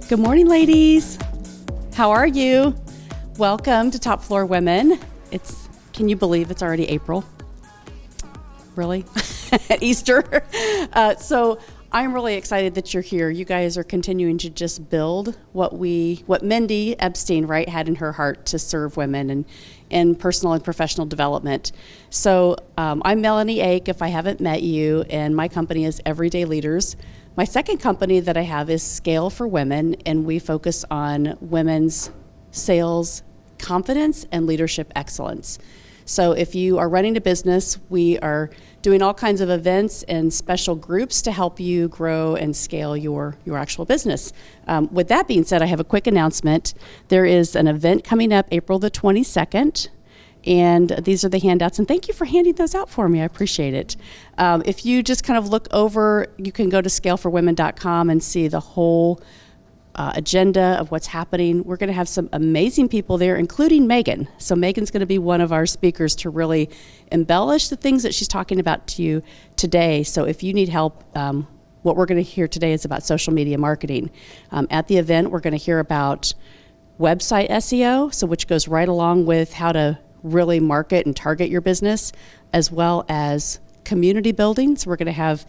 Good morning, ladies. How are you? Welcome to Top Floor Women. Can you believe it's already April? Really? At Easter? So I'm really excited that you're here. You guys are continuing to just build what Mindy Epstein, right, had in her heart to serve women and in personal and professional development. So I'm Melanie Ake, if I haven't met you, and my company is Everyday Leaders. My second company that I have is Scale for Women, and we focus on women's sales confidence and leadership excellence. So if you are running a business, we are doing all kinds of events and special groups to help you grow and scale your actual business. With that being said, I have a quick announcement. There is an event coming up April the 22nd, and these are the handouts, and thank you for handing those out for me. I appreciate it. If you just kind of look over, you can go to scaleforwomen.com and see the whole agenda of what's happening. We're going to have some amazing people there, including Megan. So Megan's going to be one of our speakers to really embellish the things that she's talking about to you today. So if you need help, what we're going to hear today is about social media marketing. At the event, we're going to hear about website SEO, so which goes right along with how to really market and target your business, as well as community building. So we're going to have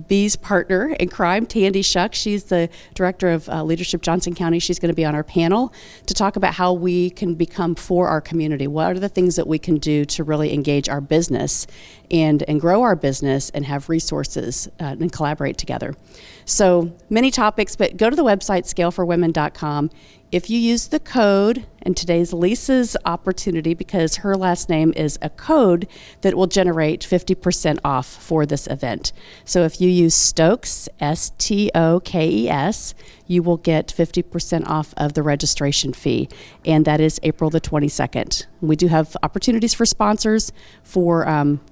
B's partner in crime, Tandy Shuck. She's the director of leadership Johnson County. She's going to be on our panel to talk about how we can become for our community. What are the things that we can do to really engage our business and grow our business and have resources and collaborate together. So many topics, but go to the website scaleforwomen.com. If you use the code, and today's Lisa's opportunity because her last name is a code that will generate 50% off for this event. So if you use Stokes, S-T-O-K-E-S, you will get 50% off of the registration fee, and that is April the 22nd. We do have opportunities for sponsors, for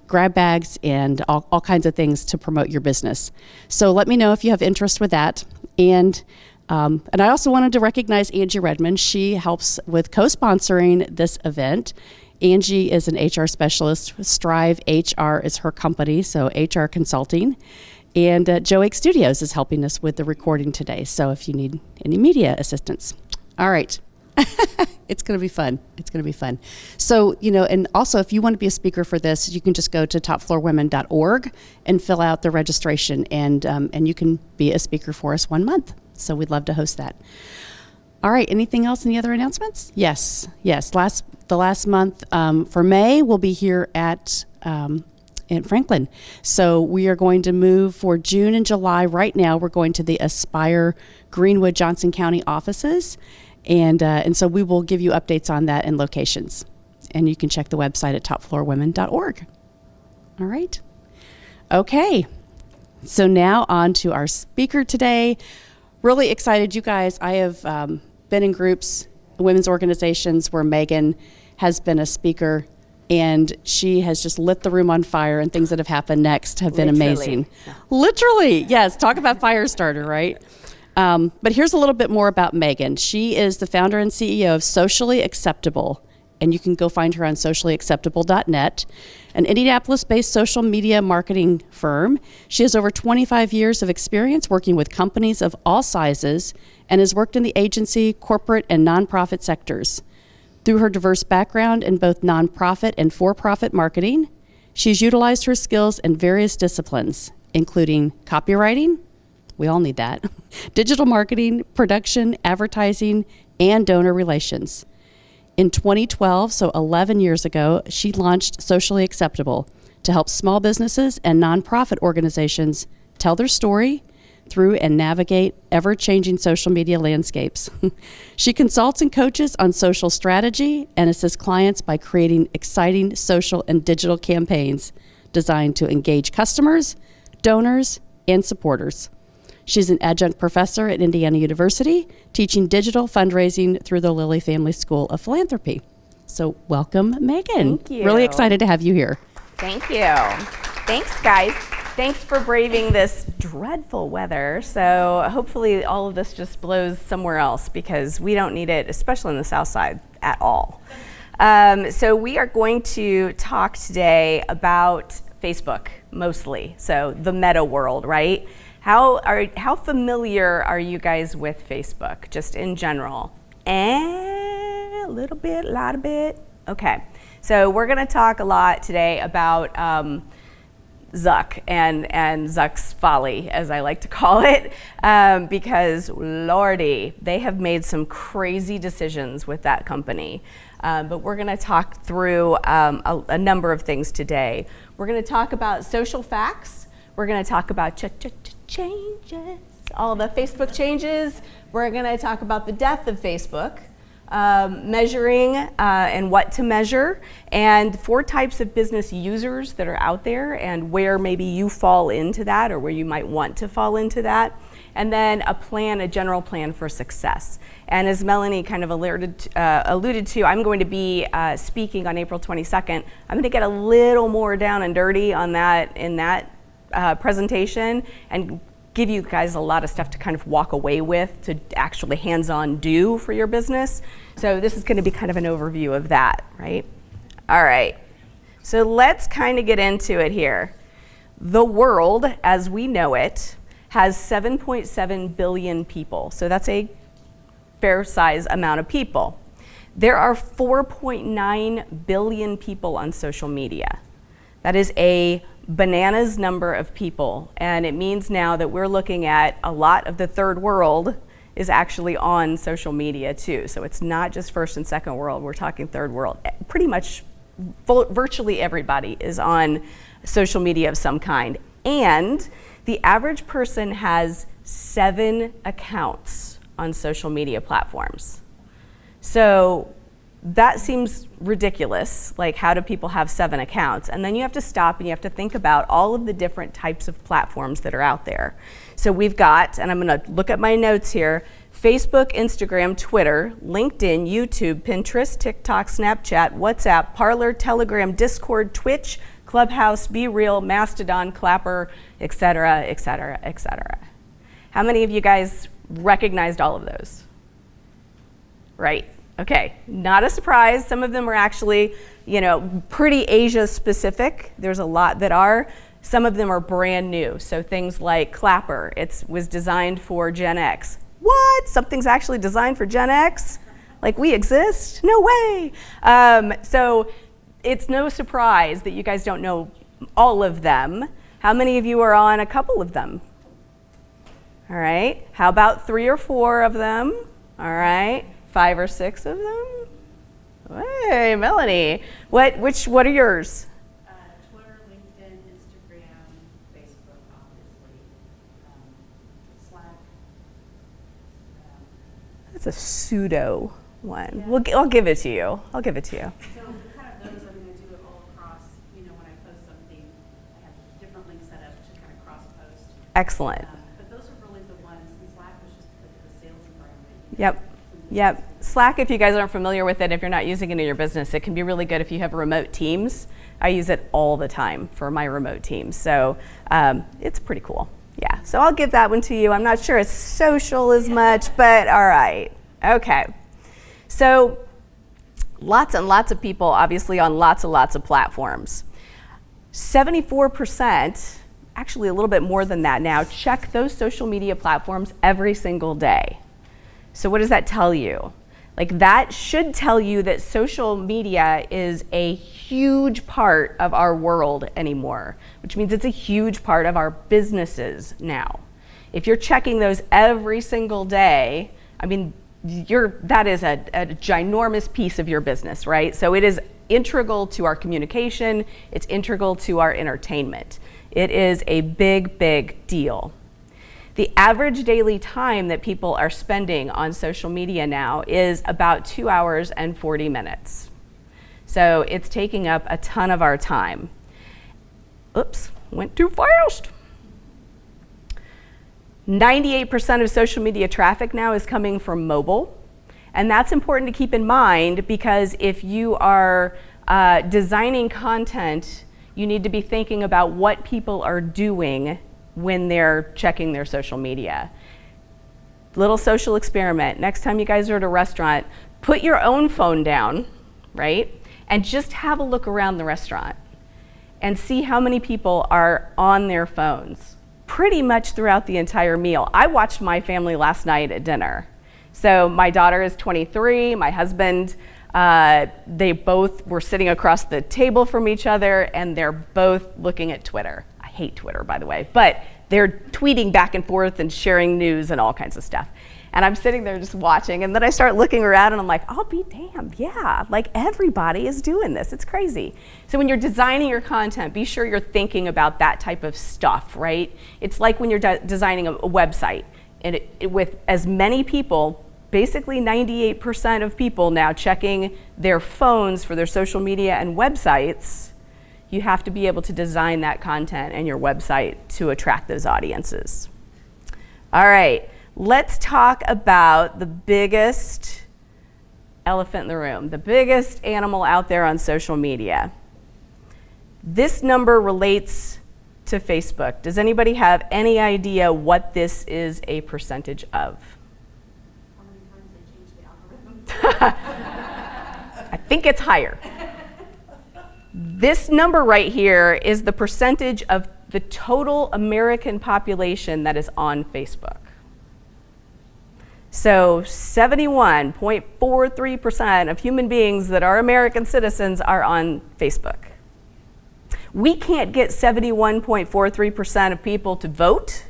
grab bags, and all kinds of things to promote your business. So let me know if you have interest with that. And I also wanted to recognize Angie Redmond. She helps with co-sponsoring this event. Angie is an HR specialist. Strive HR is her company, so HR consulting. And Joe Ake Studios is helping us with the recording today, so if you need any media assistance. All right. It's going to be fun. It's going to be fun. So, and also if you want to be a speaker for this, you can just go to topfloorwomen.org and fill out the registration, and you can be a speaker for us 1 month. So we'd love to host that. All right, anything else? Any other announcements? Yes. The last month for May, we'll be here in Franklin. So we are going to move for June and July. Right now, we're going to the Aspire Greenwood Johnson County offices. And so we will give you updates on that and locations. And you can check the website at topfloorwomen.org. All right. Okay. So now on to our speaker today. Really excited, you guys. I have been in groups, women's organizations where Megan has been a speaker, and she has just lit the room on fire, and things that have happened next have been amazing. Literally, yes. Talk about fire starter, right? But here's a little bit more about Megan. She is the founder and CEO of Socially Acceptable, and you can go find her on sociallyacceptable.net, an Indianapolis-based social media marketing firm. She has over 25 years of experience working with companies of all sizes and has worked in the agency, corporate, and nonprofit sectors. Through her diverse background in both nonprofit and for-profit marketing, she's utilized her skills in various disciplines, including copywriting, we all need that, digital marketing, production, advertising, and donor relations. In 2012, so 11 years ago, she launched Socially Acceptable to help small businesses and nonprofit organizations tell their story through and navigate ever-changing social media landscapes. She consults and coaches on social strategy and assists clients by creating exciting social and digital campaigns designed to engage customers, donors, and supporters. She's an adjunct professor at Indiana University, teaching digital fundraising through the Lilly Family School of Philanthropy. So welcome, Megan. Thank you. Really excited to have you here. Thank you. Thanks, guys. Thanks for braving this dreadful weather. So hopefully all of this just blows somewhere else because we don't need it, especially in the South Side, at all. So we are going to talk today about Facebook, mostly. So the meta world, right? How familiar are you guys with Facebook, just in general? A little bit, a lot of bit. Okay, so we're going to talk a lot today about Zuck and Zuck's folly, as I like to call it, because lordy, they have made some crazy decisions with that company. But we're going to talk through a number of things today. We're going to talk about social facts. We're going to talk about changes, all the Facebook changes. We're going to talk about the death of Facebook, measuring and what to measure, and 4 types of business users that are out there and where maybe you fall into that or where you might want to fall into that. And then a general plan for success. And as Melanie kind of alluded to, I'm going to be speaking on April 22nd. I'm going to get a little more down and dirty on that in that presentation and give you guys a lot of stuff to kind of walk away with to actually hands-on do for your business. So this is going to be kind of an overview of that, right? All right. So let's kind of get into it here. The world, as we know it, has 7.7 billion people. So that's a fair size amount of people. There are 4.9 billion people on social media. That is a bananas number of people, and it means now that we're looking at a lot of the third world is actually on social media too. So it's not just first and second world, we're talking third world. Pretty much virtually everybody is on social media of some kind. And the average person has 7 accounts on social media platforms. So that seems ridiculous. Like, how do people have 7 accounts? And then you have to stop and you have to think about all of the different types of platforms that are out there. So we've got, and I'm going to look at my notes here, Facebook, Instagram, Twitter, LinkedIn, YouTube, Pinterest, TikTok, Snapchat, WhatsApp, Parler, Telegram, Discord, Twitch, Clubhouse, Be Real, Mastodon, Clapper, etc., etc., etc. How many of you guys recognized all of those? Right. Okay, not a surprise. Some of them are actually, pretty Asia specific. There's a lot that are. Some of them are brand new. So things like Clapper, it was designed for Gen X. What? Something's actually designed for Gen X? Like, we exist? No way. So it's no surprise that you guys don't know all of them. How many of you are on a couple of them? All right. How about 3 or 4 of them? All right. 5 or 6 of them? Hey, Melanie. What are yours? Twitter, LinkedIn, Instagram, Facebook, obviously. Slack. That's a pseudo one. Yeah. I'll give it to you. So kind of those, I'm going to do it all across, when I post something, I have different links set up to kind of cross-post. Excellent. But those are really the ones, and Slack was just because of the sales environment. Yep. Slack, if you guys aren't familiar with it, if you're not using it in your business, it can be really good if you have remote teams. I use it all the time for my remote teams. So it's pretty cool. Yeah, so I'll give that one to you. I'm not sure it's social as much, but all right. Okay. So lots and lots of people, obviously, on lots and lots of platforms. 74%, actually a little bit more than that now, check those social media platforms every single day. So what does that tell you? Like, that should tell you that social media is a huge part of our world anymore, which means it's a huge part of our businesses now. If you're checking those every single day, I mean, that is a ginormous piece of your business, right? So it is integral to our communication. It's integral to our entertainment. It is a big, big deal. The average daily time that people are spending on social media now is about 2 hours and 40 minutes. So it's taking up a ton of our time. Oops, went too fast. 98% of social media traffic now is coming from mobile. And that's important to keep in mind, because if you are designing content, you need to be thinking about what people are doing when they're checking their social media. Little social experiment. Next time you guys are at a restaurant, put your own phone down, right? And just have a look around the restaurant and see how many people are on their phones. pretty much throughout the entire meal. I watched my family last night at dinner. So my daughter is 23, my husband, they both were sitting across the table from each other, and they're both looking at Twitter. I hate Twitter, by the way, but they're tweeting back and forth and sharing news and all kinds of stuff. And I'm sitting there just watching, and then I start looking around and I'm like, I'll be damned, yeah, like everybody is doing this, it's crazy. So when you're designing your content, be sure you're thinking about that type of stuff, right? It's like when you're designing a website, and with as many people, basically 98% of people now checking their phones for their social media and websites, you have to be able to design that content and your website to attract those audiences. All right. Let's talk about the biggest elephant in the room, the biggest animal out there on social media. This number relates to Facebook. Does anybody have any idea what this is a percentage of? How many times they changed the algorithm? I think it's higher. This number right here is the percentage of the total American population that is on Facebook. So 71.43% of human beings that are American citizens are on Facebook. We can't get 71.43% of people to vote.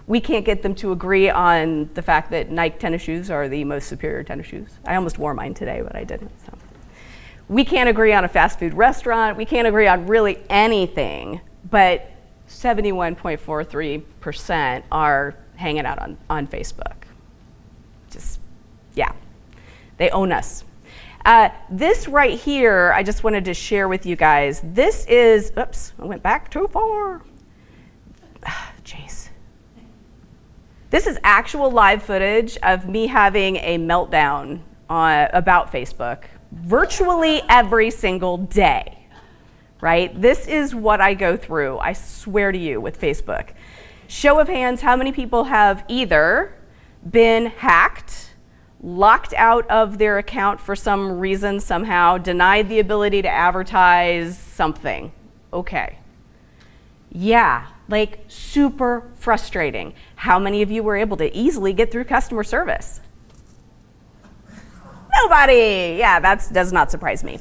We can't get them to agree on the fact that Nike tennis shoes are the most superior tennis shoes. I almost wore mine today, but I didn't. So. We can't agree on a fast food restaurant. We can't agree on really anything, but 71.43% are hanging out on Facebook. Just, yeah, they own us. This right here, I just wanted to share with you guys. This is, oops, I went back too far. Jeez. This is actual live footage of me having a meltdown about Facebook virtually every single day, right? This is what I go through, I swear to you, with Facebook. Show of hands, how many people have either been hacked, locked out of their account for some reason somehow, denied the ability to advertise something? Okay. Yeah, like super frustrating. How many of you were able to easily get through customer service? Nobody. Yeah, that does not surprise me.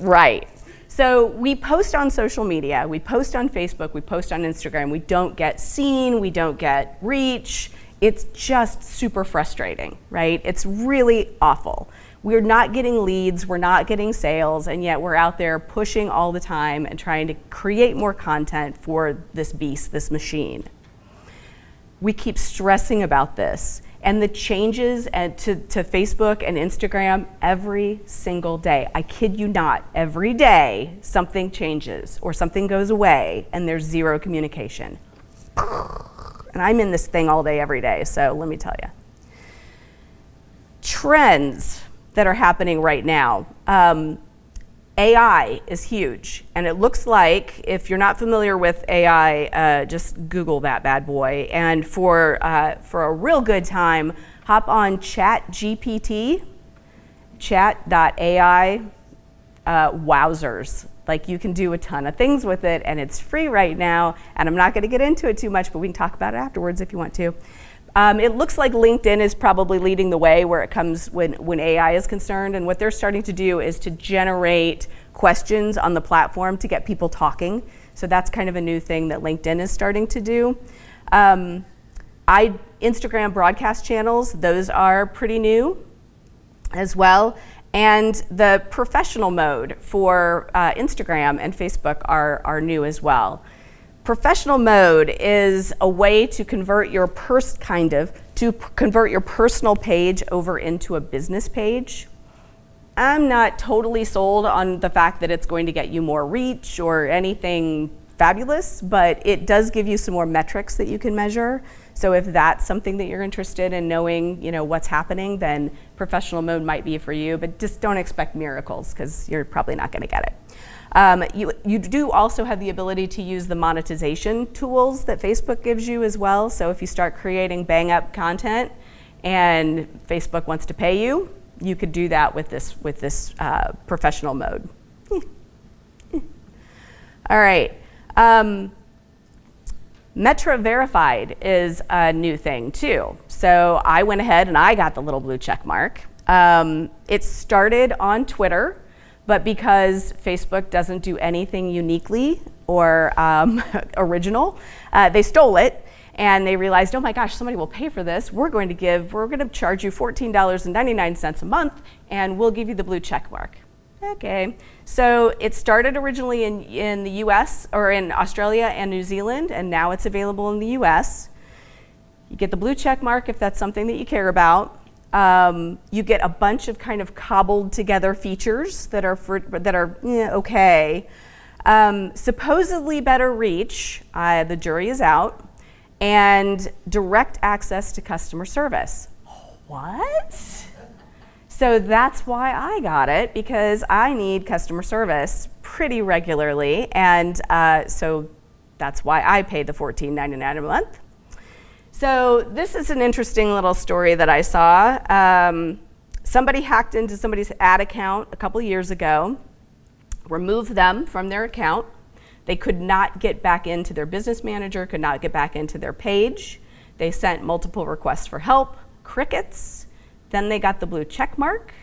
Right. So we post on social media, we post on Facebook, we post on Instagram, we don't get seen, we don't get reach. It's just super frustrating, right? It's really awful. We're not getting leads, we're not getting sales, and yet we're out there pushing all the time and trying to create more content for this beast, this machine. We keep stressing about this. And the changes to Facebook and Instagram every single day. I kid you not, every day something changes or something goes away and there's zero communication. And I'm in this thing all day, every day, so let me tell you. Trends that are happening right now. AI is huge, and it looks like, if you're not familiar with AI, just Google that bad boy. And for a real good time, hop on ChatGPT, chat.ai, wowzers. Like, you can do a ton of things with it, and it's free right now. And I'm not going to get into it too much, but we can talk about it afterwards if you want to. It looks like LinkedIn is probably leading the way where it comes when AI is concerned, and what they're starting to do is to generate questions on the platform to get people talking. So that's kind of a new thing that LinkedIn is starting to do. Instagram broadcast channels, those are pretty new as well. And the professional mode for Instagram and Facebook are new as well. Professional mode is a way to convert your personal page over into a business page. I'm not totally sold on the fact that it's going to get you more reach or anything fabulous, but it does give you some more metrics that you can measure. So if that's something that you're interested in knowing, what's happening, then professional mode might be for you, but just don't expect miracles because you're probably not going to get it. You do also have the ability to use the monetization tools that Facebook gives you as well. So if you start creating bang up content and Facebook wants to pay you, you could do that with this professional mode. All right. Meta Verified is a new thing too. So I went ahead and I got the little blue check mark. It started on Twitter, but because Facebook doesn't do anything uniquely or original, they stole it. And they realized, oh my gosh, somebody will pay for this. We're going to charge you $14.99 a month, and we'll give you the blue check mark. Okay, so it started originally in the US, or in Australia and New Zealand, and now it's available in the US. You get the blue check mark if that's something that you care about. You get a bunch of kind of cobbled together features that are okay. Supposedly better reach, the jury is out. And direct access to customer service. What? So that's why I got it, because I need customer service pretty regularly, and so that's why I paid the $14.99 a month. So this is an interesting little story that I saw. Somebody hacked into somebody's ad account a couple years ago, removed them from their account. They could not get back into their business manager, could not get back into their page. They sent multiple requests for help, crickets. Then they got the blue check mark.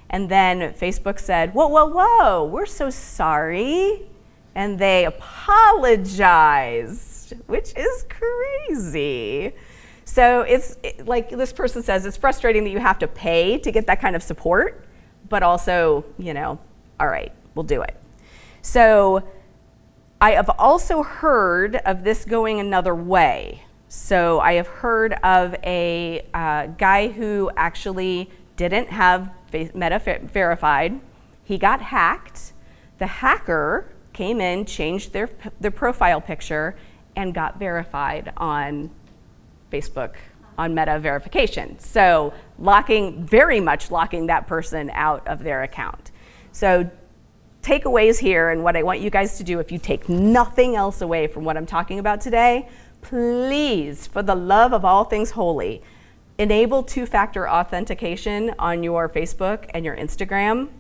And then Facebook said, whoa, whoa, whoa, we're so sorry. And they apologized, which is crazy. So like this person says, it's frustrating that you have to pay to get that kind of support, but also, all right, we'll do it. So I have also heard of this going another way. So I have heard of a guy who actually didn't have Meta Verified. He got hacked. The hacker came in, changed their profile picture, and got verified on Facebook on Meta verification. So very much locking that person out of their account. So takeaways here, and what I want you guys to do, if you take nothing else away from what I'm talking about today, please, for the love of all things holy, enable two-factor authentication on your Facebook and your Instagram.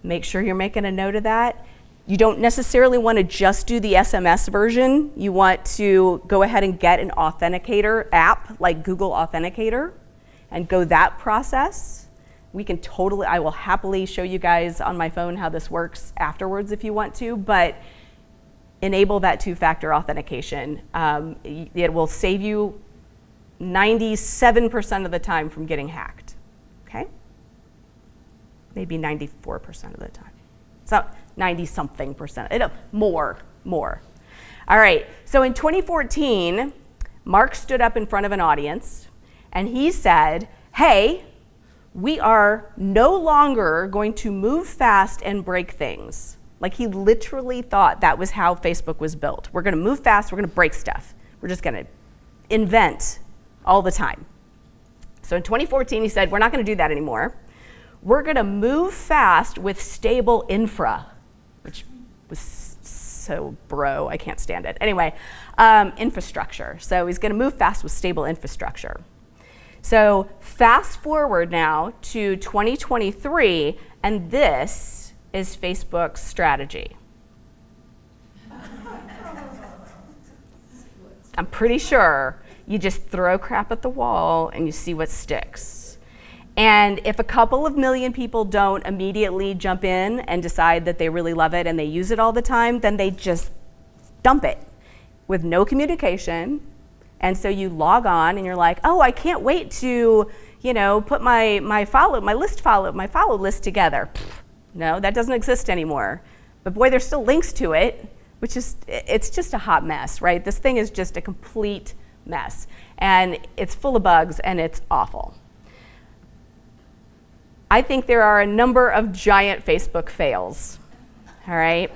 Make sure you're making a note of that. You don't necessarily want to just do the SMS version. You want to go ahead and get an authenticator app like Google Authenticator and go that process. I will happily show you guys on my phone how this works afterwards if you want to, but enable that two-factor authentication. It will save you 97% of the time from getting hacked, okay? Maybe 94% of the time. So 90-something percent, more. All right, so in 2014, Mark stood up in front of an audience and he said, hey, we are no longer going to move fast and break things. Like he literally thought that was how Facebook was built. We're gonna move fast, we're gonna break stuff. We're just gonna invent all the time. So in 2014, he said, we're not gonna do that anymore. We're gonna move fast with stable infra, which was so bro, I can't stand it. Anyway, infrastructure. So he's gonna move fast with stable infrastructure. So fast forward now to 2023, and this is Facebook's strategy. I'm pretty sure you just throw crap at the wall and you see what sticks. And if a couple of million people don't immediately jump in and decide that they really love it and they use it all the time, then they just dump it with no communication. And so you log on and you're like, oh, I can't wait to, put my follow list together. No, that doesn't exist anymore. But boy, there's still links to it, it's just a hot mess, right? This thing is just a complete mess. And it's full of bugs and it's awful. I think there are a number of giant Facebook fails, all right?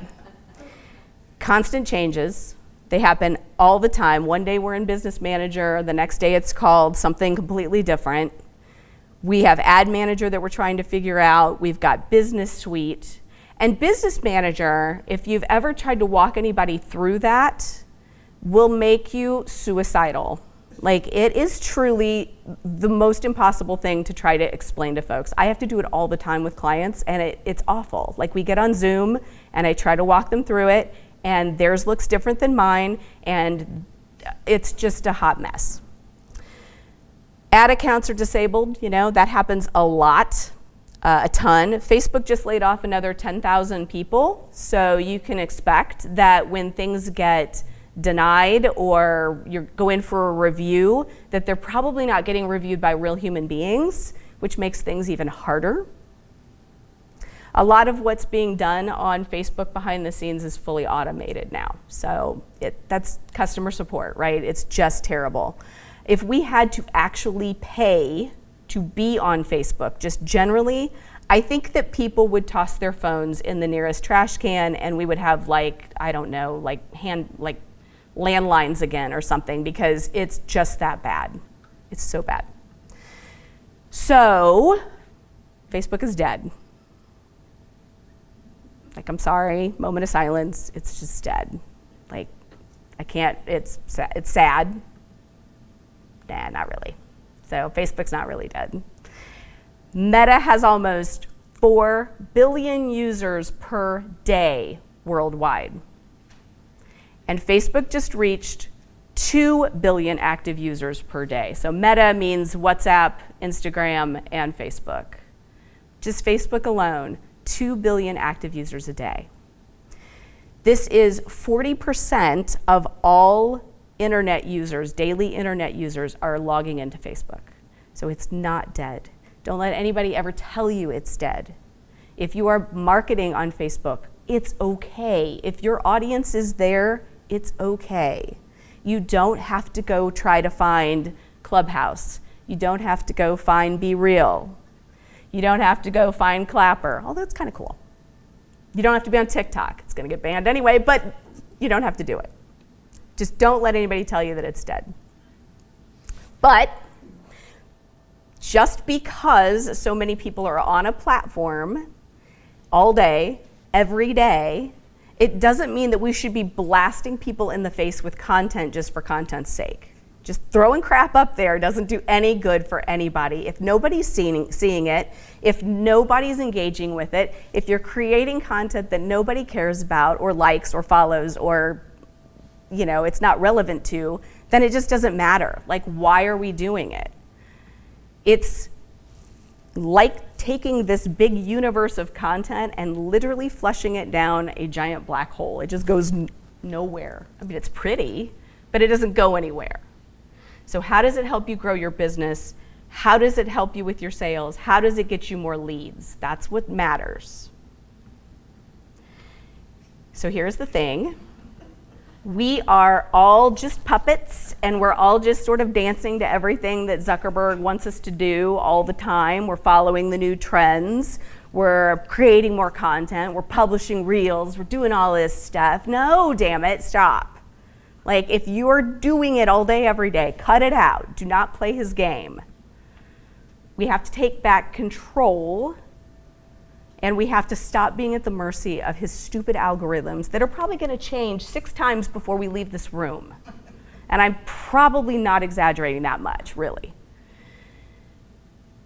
Constant changes. They happen all the time. One day we're in Business Manager, the next day it's called something completely different. We have Ad Manager that we're trying to figure out. We've got Business Suite. And Business Manager, if you've ever tried to walk anybody through that, will make you suicidal. Like, it is truly the most impossible thing to try to explain to folks. I have to do it all the time with clients, and it's awful. Like, we get on Zoom, and I try to walk them through it, and theirs looks different than mine, and it's just a hot mess. Ad accounts are disabled, that happens a lot, a ton. Facebook just laid off another 10,000 people, so you can expect that when things get denied or you go in for a review, that they're probably not getting reviewed by real human beings, which makes things even harder. A lot of what's being done on Facebook behind the scenes is fully automated now. So that's customer support, right? It's just terrible. If we had to actually pay to be on Facebook, just generally, I think that people would toss their phones in the nearest trash can, and we would have landlines again or something, because it's just that bad. It's so bad. So, Facebook is dead. I'm sorry, moment of silence, it's just dead. I can't, it's sad. Nah, not really. So Facebook's not really dead. Meta has almost 4 billion users per day worldwide. And Facebook just reached 2 billion active users per day. So Meta means WhatsApp, Instagram, and Facebook. Just Facebook alone, 2 billion active users a day. This is 40% of all internet users, daily internet users, are logging into Facebook. So it's not dead. Don't let anybody ever tell you it's dead. If you are marketing on Facebook, it's okay. If your audience is there, it's okay. You don't have to go try to find Clubhouse. You don't have to go find Be Real. You don't have to go find Clapper, although it's kind of cool. You don't have to be on TikTok. It's going to get banned anyway, but you don't have to do it. Just don't let anybody tell you that it's dead. But just because so many people are on a platform all day, every day, it doesn't mean that we should be blasting people in the face with content just for content's sake. Just throwing crap up there doesn't do any good for anybody. If nobody's seeing it, if nobody's engaging with it, if you're creating content that nobody cares about or likes or follows or it's not relevant to, then it just doesn't matter. Why are we doing it? It's like taking this big universe of content and literally flushing it down a giant black hole. It just goes nowhere. I mean, it's pretty, but it doesn't go anywhere. So how does it help you grow your business? How does it help you with your sales? How does it get you more leads? That's what matters. So here's the thing. We are all just puppets, and we're all just sort of dancing to everything that Zuckerberg wants us to do all the time. We're following the new trends. We're creating more content. We're publishing reels. We're doing all this stuff. No, damn it, stop. If you are doing it all day, every day, cut it out. Do not play his game. We have to take back control, and we have to stop being at the mercy of his stupid algorithms that are probably going to change 6 times before we leave this room. And I'm probably not exaggerating that much, really.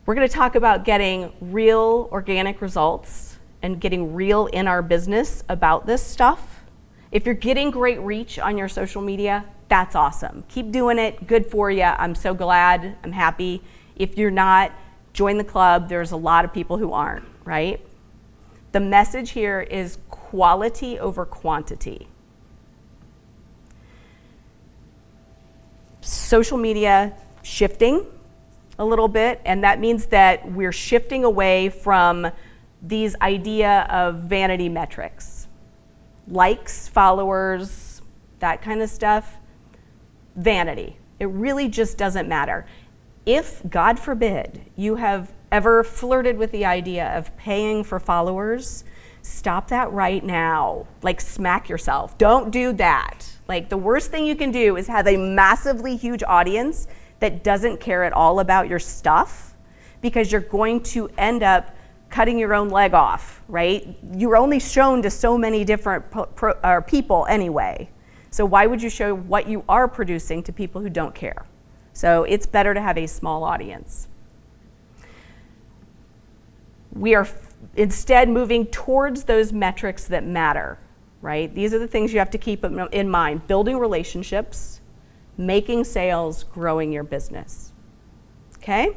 We're going to talk about getting real organic results and getting real in our business about this stuff. If you're getting great reach on your social media, that's awesome. Keep doing it. Good for you. I'm so glad. I'm happy. If you're not, join the club. There's a lot of people who aren't, right? The message here is quality over quantity. Social media shifting a little bit, and that means that we're shifting away from these idea of vanity metrics. Likes, followers, that kind of stuff, vanity. It really just doesn't matter. If, God forbid, you have ever flirted with the idea of paying for followers, stop that right now. Smack yourself. Don't do that. The worst thing you can do is have a massively huge audience that doesn't care at all about your stuff, because you're going to end up cutting your own leg off, right? You're only shown to so many different people anyway. So why would you show what you are producing to people who don't care? So it's better to have a small audience. We are instead moving towards those metrics that matter, right? These are the things you have to keep in mind. Building relationships, making sales, growing your business. Okay?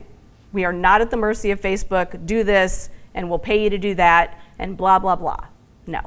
We are not at the mercy of Facebook. Do this, and we'll pay you to do that, and blah, blah, blah. No.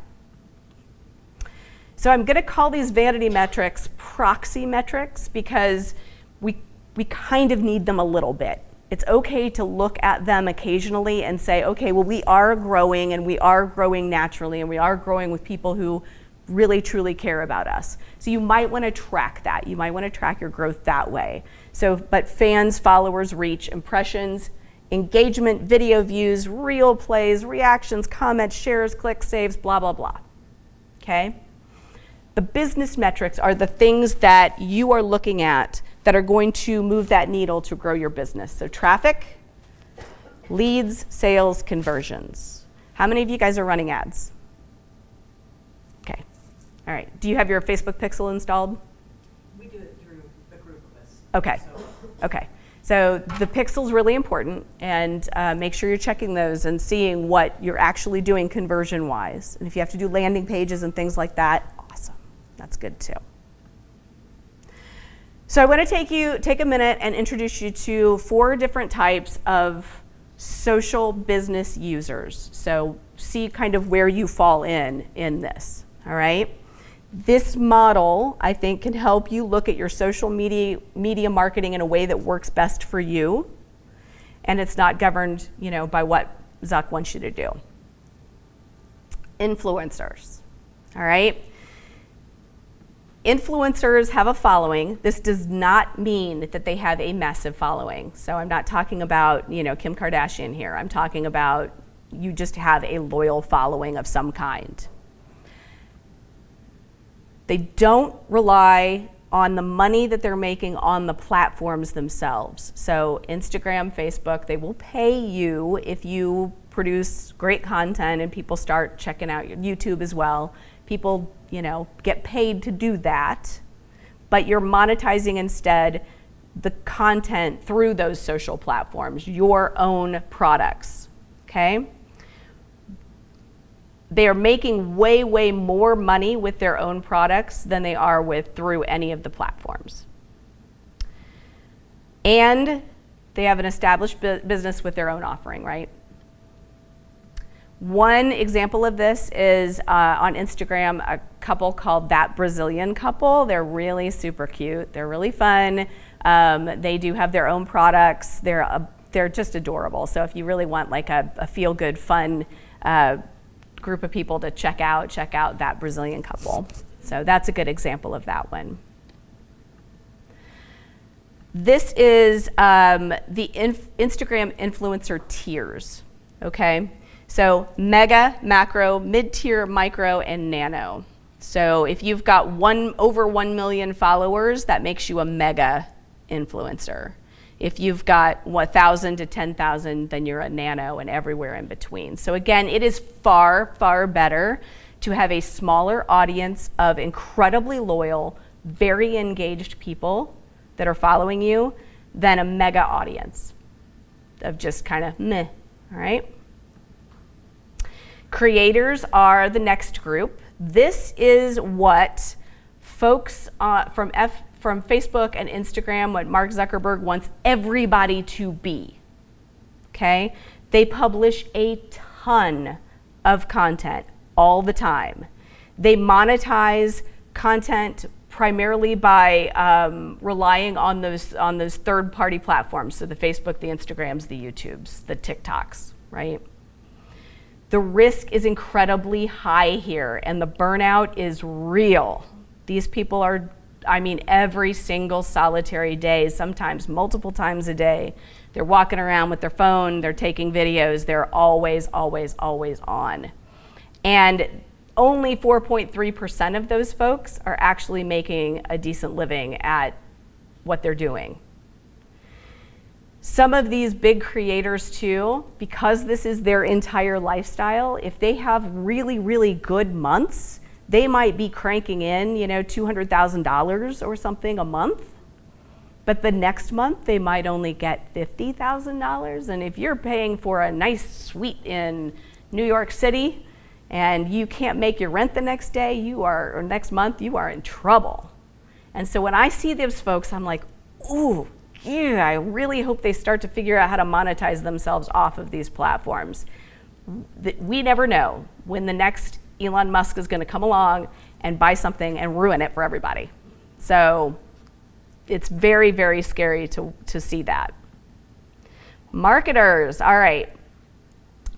So I'm going to call these vanity metrics proxy metrics because we kind of need them a little bit. It's okay to look at them occasionally and say, okay, well, we are growing, and we are growing naturally, and we are growing with people who really, truly care about us. So you might want to track that. You might want to track your growth that way. So, but fans, followers, reach, impressions, engagement, video views, reel plays, reactions, comments, shares, clicks, saves, blah, blah, blah. Okay? The business metrics are the things that you are looking at that are going to move that needle to grow your business. So traffic, leads, sales, conversions. How many of you guys are running ads? Okay. All right. Do you have your Facebook Pixel installed? We do it through a group of us. Okay. So. Okay. So the pixel's really important, and make sure you're checking those and seeing what you're actually doing conversion-wise. And if you have to do landing pages and things like that, awesome. That's good too. So I want to take a minute and introduce you to 4 different types of social business users. So see kind of where you fall in this, all right? This model, I think, can help you look at your social media marketing in a way that works best for you, and it's not governed, by what Zuck wants you to do. Influencers, all right? Influencers have a following. This does not mean that they have a massive following. So I'm not talking about, Kim Kardashian here. I'm talking about you just have a loyal following of some kind. They don't rely on the money that they're making on the platforms themselves. So Instagram, Facebook, they will pay you if you produce great content and people start checking out your YouTube as well. People, get paid to do that, but you're monetizing instead the content through those social platforms, your own products, okay? They are making way, way more money with their own products than they are through any of the platforms. And they have an established business with their own offering, right? One example of this is on Instagram, a couple called That Brazilian Couple. They're really super cute. They're really fun. They do have their own products. They're just adorable. So if you really want like a feel-good, fun group of people to check out That Brazilian Couple. So that's a good example of that one. This is the Instagram influencer tiers, okay? So mega, macro, mid-tier, micro, and nano. So if you've got over 1 million followers, that makes you a mega influencer. If you've got 1,000 to 10,000, then you're a nano, and everywhere in between. So again, it is far, far better to have a smaller audience of incredibly loyal, very engaged people that are following you than a mega audience of just kind of meh, all right? Creators are the next group. This is what folks from Facebook and Instagram, what Mark Zuckerberg wants everybody to be, okay? They publish a ton of content all the time. They monetize content primarily by relying on those third-party platforms, so the Facebook, the Instagrams, the YouTubes, the TikToks, right? The risk is incredibly high here, and the burnout is real. These people are, every single solitary day, sometimes multiple times a day, they're walking around with their phone, they're taking videos, they're always, always, always on. And only 4.3% of those folks are actually making a decent living at what they're doing. Some of these big creators too, because this is their entire lifestyle, if they have really, really good months, they might be cranking in, $200,000 or something a month. But the next month, they might only get $50,000. And if you're paying for a nice suite in New York City and you can't make your rent the next day, or next month, you are in trouble. And so when I see those folks, I'm like, ooh, yeah, I really hope they start to figure out how to monetize themselves off of these platforms. We never know when the next Elon Musk is going to come along and buy something and ruin it for everybody. So it's very, very scary to see that. Marketers, all right.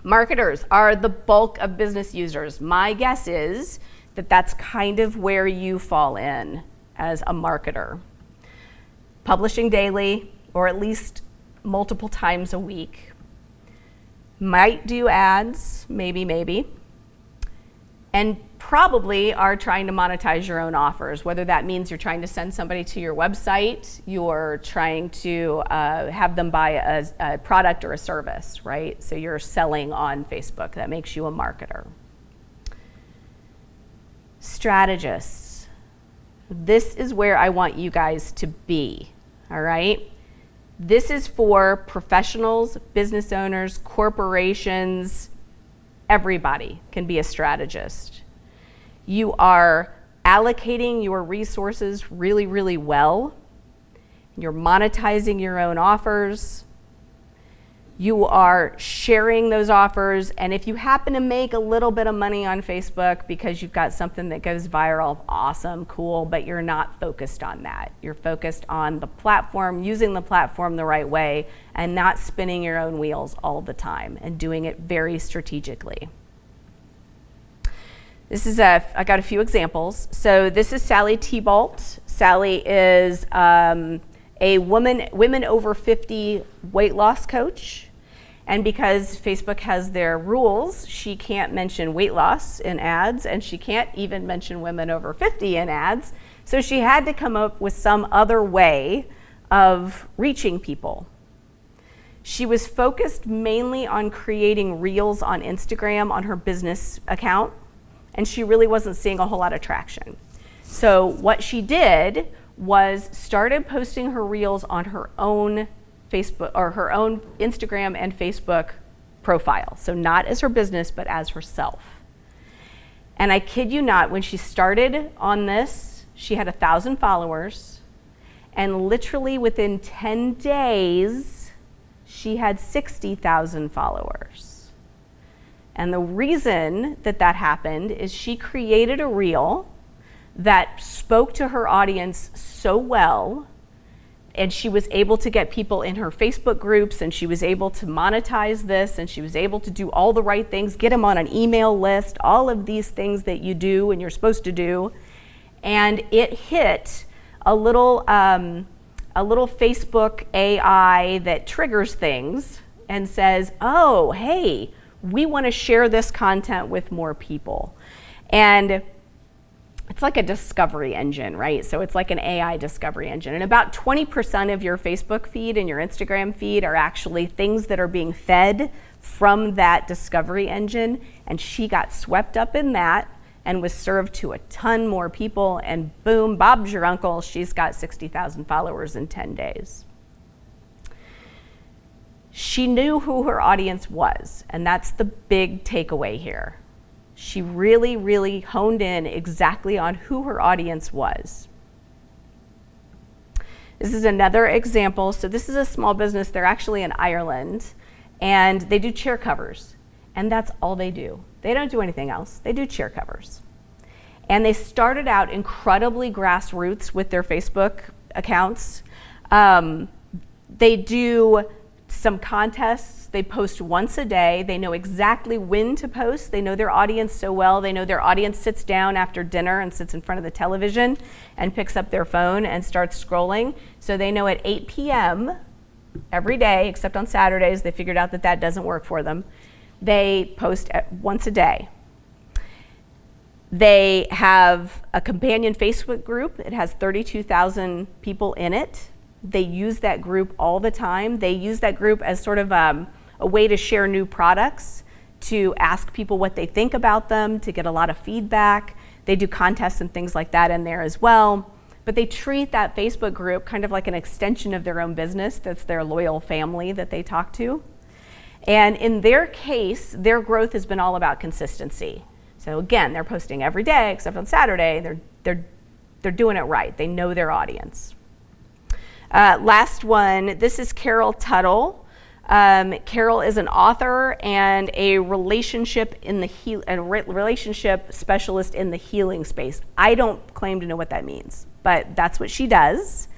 Marketers are the bulk of business users. My guess is that that's kind of where you fall in as a marketer. Publishing daily, or at least multiple times a week. Might do ads, maybe. And probably are trying to monetize your own offers, whether that means you're trying to send somebody to your website, you're trying to have them buy a product or a service, right? So you're selling on Facebook. That makes you a marketer. Strategists. This is where I want you guys to be, all right? This is for professionals, business owners, corporations. Everybody can be a strategist. You are allocating your resources really, really well. You're monetizing your own offers. You are sharing those offers. And if you happen to make a little bit of money on Facebook because you've got something that goes viral, awesome, cool, but you're not focused on that. You're focused on the platform, using the platform the right way, and not spinning your own wheels all the time, and doing it very strategically. I got a few examples. So this is Sally Thibault. Sally is a women over 50 weight loss coach. And because Facebook has their rules, she can't mention weight loss in ads, and she can't even mention women over 50 in ads. So she had to come up with some other way of reaching people. She was focused mainly on creating reels on Instagram on her business account, and she really wasn't seeing a whole lot of traction. So what she did was started posting her reels on her own Facebook or her own Instagram and Facebook profile. So not as her business, but as herself. And I kid you not, when she started on this, she had 1,000 followers, and literally within 10 days, she had 60,000 followers. And the reason that happened is she created a reel that spoke to her audience so well, and she was able to get people in her Facebook groups, and she was able to monetize this, and she was able to do all the right things, get them on an email list, all of these things that you do and you're supposed to do. And it hit a little Facebook AI that triggers things and says, oh, hey, we want to share this content with more people. And it's like a discovery engine, right? So it's like an AI discovery engine. And about 20% of your Facebook feed and your Instagram feed are actually things that are being fed from that discovery engine. And she got swept up in that and was served to a ton more people. And boom, Bob's your uncle. She's got 60,000 followers in 10 days. She knew who her audience was. And that's the big takeaway here. She really, really honed in exactly on who her audience was. This is another example. So this is a small business. They're actually in Ireland, and they do chair covers. And that's all they do. They don't do anything else. They do chair covers. And they started out incredibly grassroots with their Facebook accounts. They do some contests. They post once a day. They know exactly when to post. They know their audience so well. They know their audience sits down after dinner and sits in front of the television and picks up their phone and starts scrolling. So they know at 8 p.m. every day, except on Saturdays, they figured out that doesn't work for them. They post once a day. They have a companion Facebook group. It has 32,000 people in it. They use that group all the time. They use that group as sort of a way to share new products, to ask people what they think about them, to get a lot of feedback. They do contests and things like that in there as well. But they treat that Facebook group kind of like an extension of their own business. That's their loyal family that they talk to. And in their case, their growth has been all about consistency. So again, they're posting every day except on Saturday. They're they're doing it right. They know their audience. Last one, this is Carol Tuttle. Carol is an author and a relationship relationship specialist in the healing space. I don't claim to know what that means, but that's what she does.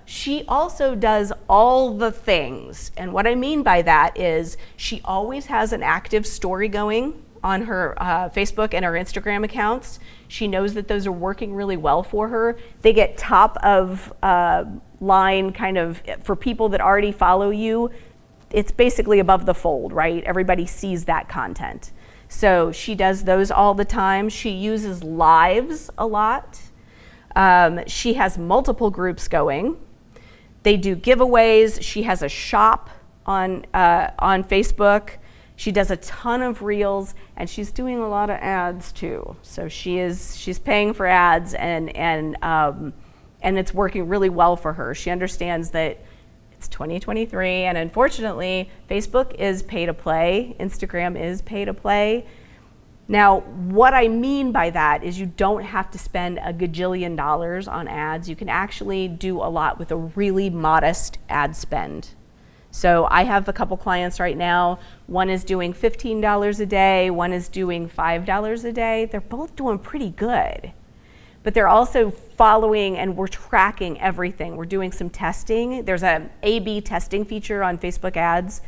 She also does all the things. And what I mean by that is she always has an active story going on her Facebook and her Instagram accounts. She knows that those are working really well for her. They get top of line kind of for people that already follow you. It's basically above the fold, right? Everybody sees that content. So she does those all the time. She uses lives a lot. She has multiple groups going. They do giveaways. She has a shop on Facebook. She does a ton of reels, and she's doing a lot of ads too. So she's paying for ads, and it's working really well for her. She understands that it's 2023, and unfortunately, Facebook is pay to play. Instagram is pay to play. Now, what I mean by that is you don't have to spend a gajillion dollars on ads. You can actually do a lot with a really modest ad spend. So I have a couple clients right now. One is doing $15 a day, one is doing $5 a day. They're both doing pretty good. But they're also following, and we're tracking everything. We're doing some testing. There's a A/B testing feature on Facebook ads.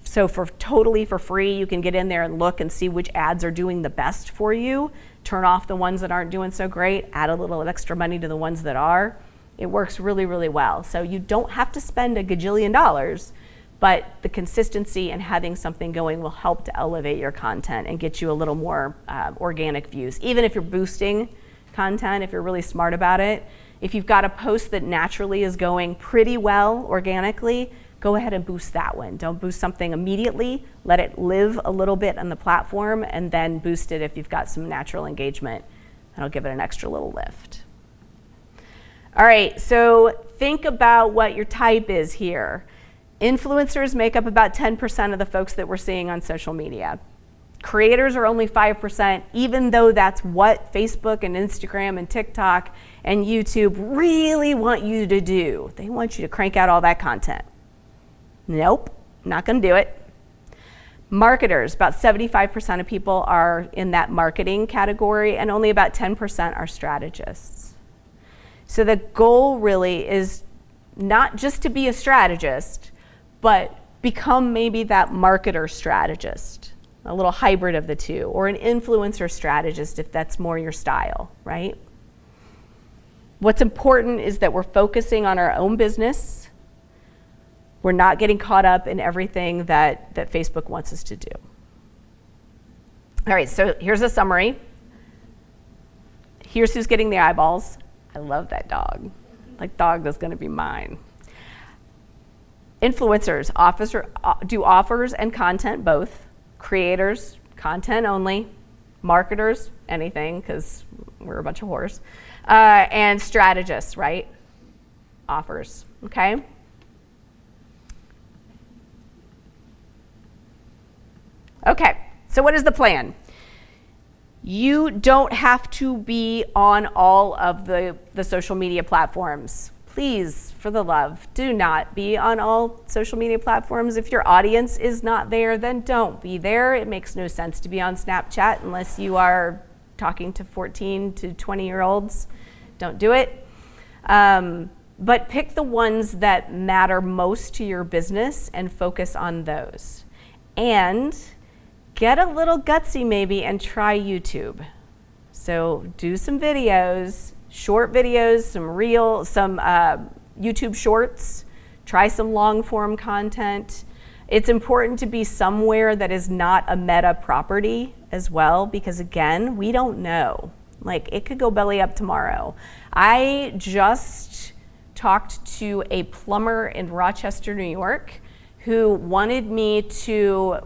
So totally for free, you can get in there and look and see which ads are doing the best for you. Turn off the ones that aren't doing so great, add a little extra money to the ones that are. It works really, really well. So you don't have to spend a gajillion dollars, but the consistency and having something going will help to elevate your content and get you a little more organic views. Even if you're boosting content, if you're really smart about it, if you've got a post that naturally is going pretty well organically, go ahead and boost that one. Don't boost something immediately. Let it live a little bit on the platform, and then boost it if you've got some natural engagement. That'll give it an extra little lift. All right, so think about what your type is here. Influencers make up about 10% of the folks that we're seeing on social media. Creators are only 5%, even though that's what Facebook and Instagram and TikTok and YouTube really want you to do. They want you to crank out all that content. Nope, not gonna do it. Marketers, about 75% of people are in that marketing category, and only about 10% are strategists. So the goal really is not just to be a strategist, but become maybe that marketer strategist, a little hybrid of the two, or an influencer strategist if that's more your style, right? What's important is that we're focusing on our own business. We're not getting caught up in everything that Facebook wants us to do. All right, so here's a summary. Here's who's getting the eyeballs. I love that dog. Like, dog, that's gonna be mine. Influencers do offers and content both. Creators, content only. Marketers, anything, because we're a bunch of whores. And strategists, right? Offers, okay? Okay, so what is the plan? You don't have to be on all of the social media platforms. Please, for the love, do not be on all social media platforms. If your audience is not there, then don't be there. It makes no sense to be on Snapchat unless you are talking to 14 to 20-year-olds. Don't do it. But pick the ones that matter most to your business and focus on those. And get a little gutsy maybe and try YouTube. So do some videos, short videos, some YouTube shorts, try some long form content. It's important to be somewhere that is not a meta property as well, because again, we don't know. Like, it could go belly up tomorrow. I just talked to a plumber in Rochester, New York, who wanted me to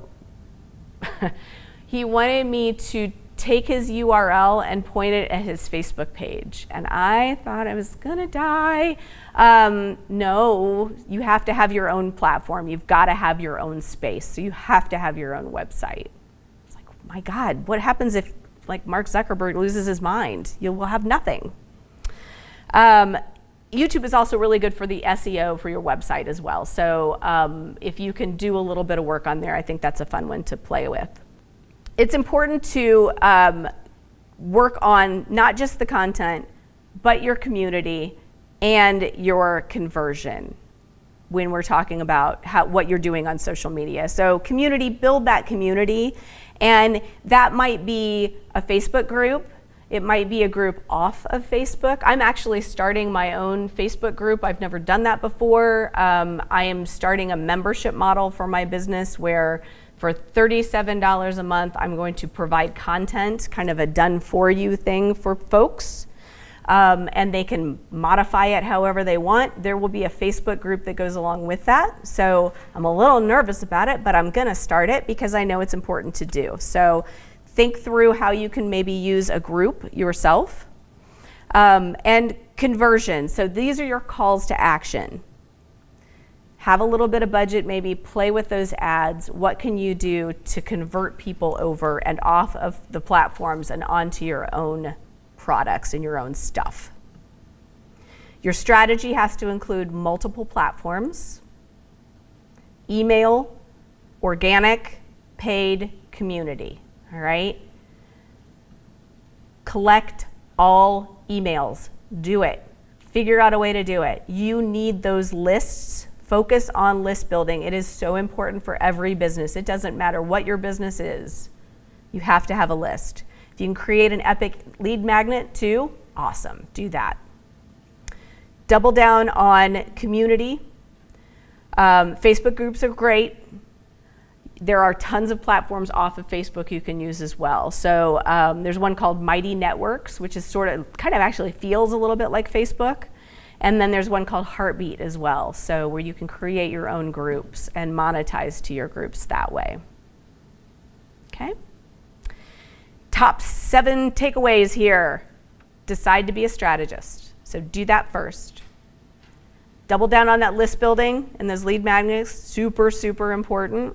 take his URL and point it at his Facebook page. And I thought I was gonna die. No, you have to have your own platform. You've gotta have your own space. So you have to have your own website. It's like, my God, what happens if like Mark Zuckerberg loses his mind? You will have nothing. YouTube is also really good for the SEO for your website as well. So if you can do a little bit of work on there, I think that's a fun one to play with. It's important to work on not just the content, but your community and your conversion when we're talking about what you're doing on social media. So community, build that community, and that might be a Facebook group. It might be a group off of Facebook. I'm actually starting my own Facebook group. I've never done that before. I am starting a membership model for my business where for $37 a month, I'm going to provide content, kind of a done-for-you thing for folks. And they can modify it however they want. There will be a Facebook group that goes along with that. So I'm a little nervous about it, but I'm gonna start it because I know it's important to do. So think through how you can maybe use a group yourself. And conversion, so these are your calls to action. Have a little bit of budget, maybe play with those ads. What can you do to convert people over and off of the platforms and onto your own products and your own stuff? Your strategy has to include multiple platforms, email, organic, paid, community, all right? Collect all emails, do it. Figure out a way to do it. You need those lists. Focus on list building. It is so important for every business. It doesn't matter what your business is. You have to have a list. If you can create an epic lead magnet too, awesome, do that. Double down on community. Facebook groups are great. There are tons of platforms off of Facebook you can use as well. So there's one called Mighty Networks, which is kind of actually feels a little bit like Facebook. And then there's one called Heartbeat as well, so where you can create your own groups and monetize to your groups that way. Okay? Top 7 takeaways here. Decide to be a strategist. So do that first. Double down on that list building and those lead magnets, super, super important.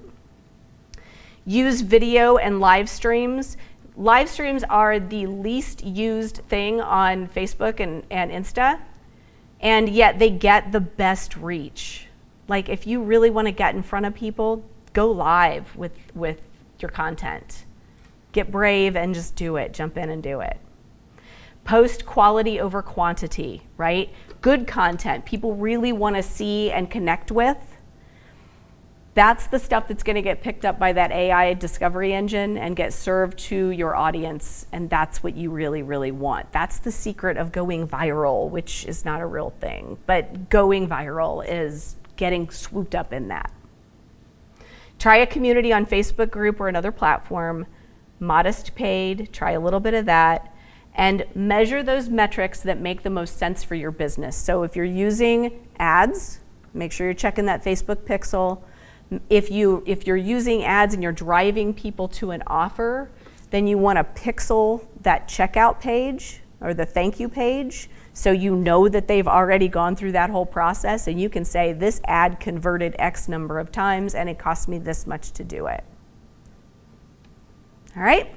Use video and live streams. Live streams are the least used thing on Facebook and Insta, and yet they get the best reach. Like if you really want to get in front of people, go live with your content. Get brave and just do it. Jump in and do it. Post quality over quantity, right? Good content people really want to see and connect with. That's the stuff that's going to get picked up by that AI discovery engine and get served to your audience, and that's what you really, really want. That's the secret of going viral, which is not a real thing, but going viral is getting swooped up in that. Try a community on Facebook group or another platform, modest paid, try a little bit of that, and measure those metrics that make the most sense for your business. So if you're using ads, make sure you're checking that Facebook pixel. If you're using ads and you're driving people to an offer, then you want to pixel that checkout page or the thank you page so you know that they've already gone through that whole process, and you can say this ad converted X number of times and it cost me this much to do it. All right?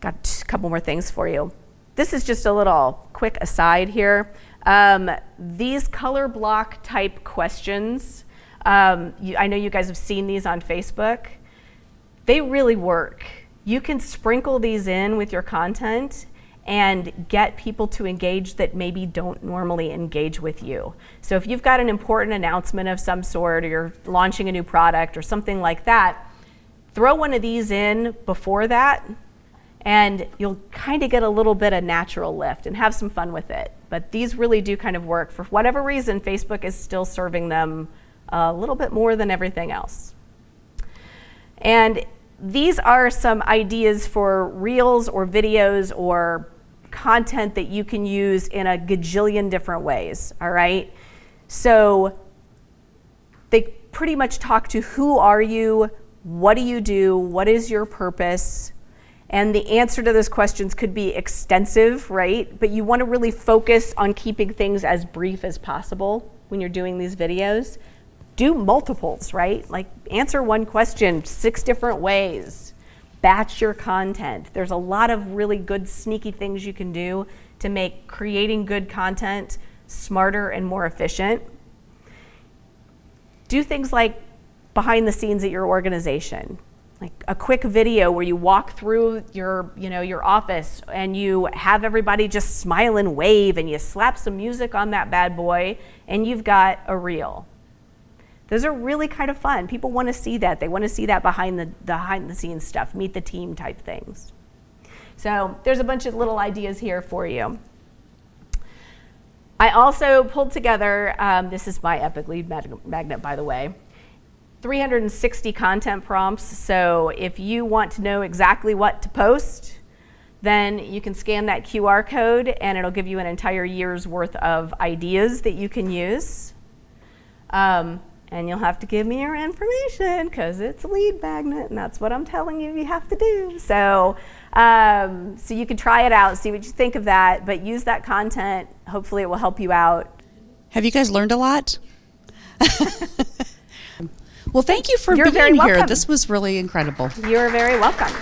Got a couple more things for you. This is just a little quick aside here. These color block type questions, I know you guys have seen these on Facebook. They really work. You can sprinkle these in with your content and get people to engage that maybe don't normally engage with you. So if you've got an important announcement of some sort, or you're launching a new product or something like that, throw one of these in before that, and you'll kind of get a little bit of natural lift and have some fun with it. But these really do kind of work. For whatever reason, Facebook is still serving them a little bit more than everything else. And these are some ideas for reels or videos or content that you can use in a gajillion different ways, all right? So they pretty much talk to who are you, what do, what is your purpose? And the answer to those questions could be extensive, right? But you want to really focus on keeping things as brief as possible when you're doing these videos. Do multiples, right? Like answer one question 6 different ways. Batch your content. There's a lot of really good sneaky things you can do to make creating good content smarter and more efficient. Do things like behind the scenes at your organization, like a quick video where you walk through your office and you have everybody just smile and wave, and you slap some music on that bad boy, and you've got a reel. Those are really kind of fun. People want to see that. They want to see that behind the scenes stuff, meet the team type things. So there's a bunch of little ideas here for you. I also pulled together, this is my Epic Lead Magnet, by the way, 360 content prompts. So if you want to know exactly what to post, then you can scan that QR code and it'll give you an entire year's worth of ideas that you can use. And you'll have to give me your information because it's a lead magnet and that's what I'm telling you have to do. So you can try it out, see what you think of that, but use that content. Hopefully it will help you out. Have you guys learned a lot? Well, thank you for You're being very here. welcome. This was really incredible. You're very welcome.